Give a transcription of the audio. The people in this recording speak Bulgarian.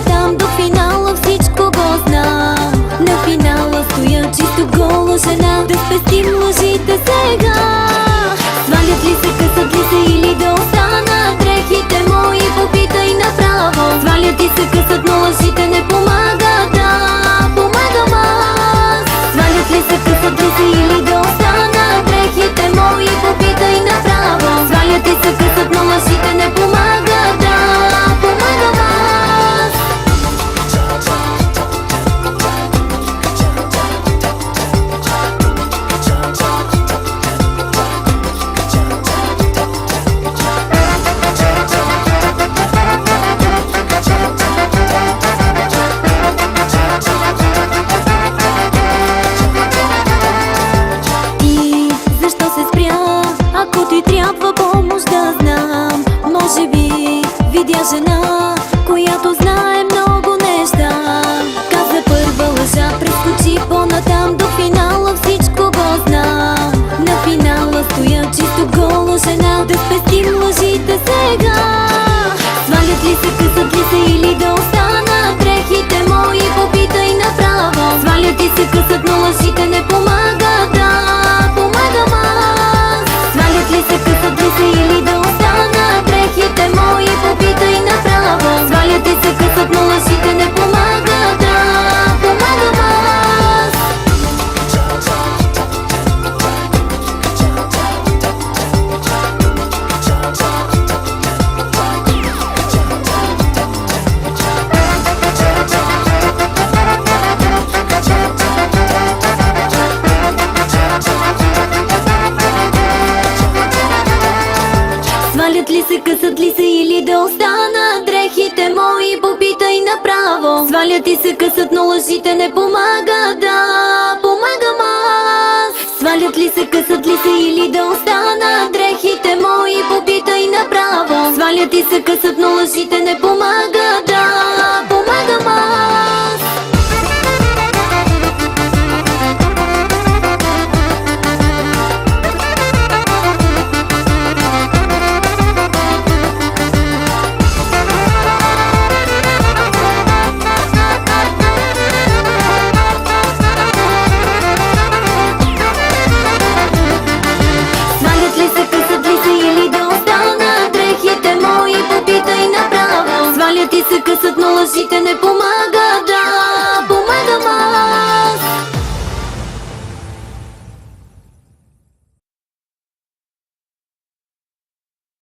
понатам до финала всичко го знам. На финала стоя чисто гола жена, да спестим лъжите сега. Свалят ли се, късат ли се или да останат дрехите мои, попитай направо. Свалят и се късат, но лъжите не помагат, да помагам аз. Свалят ли се, късат ли се или да останат дрехите мои, попитай направо. Свалят и се късат, но лъжите не помагат, да помагам аз. И защо се спря? Ако ти трябва помощ да знам, може би видя жена, която знае много неща. Каза първа лъжа, прескочи понатам до финала всичко го знам. На финала стоя чисто гола жена, да спестим лъжите сега. Свалят ли се, късат ли се или да останат дрехите мои, попитай направо. Свалят и се късат, но лъжите не помагат, да помагам аз. Свалят ли се, късат ли се или да останат дрехите мои, попитай направо. Свалят и се късат, но лъжите не помагат, да помагам аз. Свалят ли се, късат ли се или да останат дрехите мои, попитай направо. Свалят и се късат, но лъжите не помагат, да помагам аз. Свалят ли се, късат ли се или да останат дрехите мои, попитай направо. Свалят и се късат, но лъжите не помагат, да помагам аз. Свалят ли се, късат ли се или да останат дрехите мои, попитай направо. Свалят и се късат, но лъжите не помагат.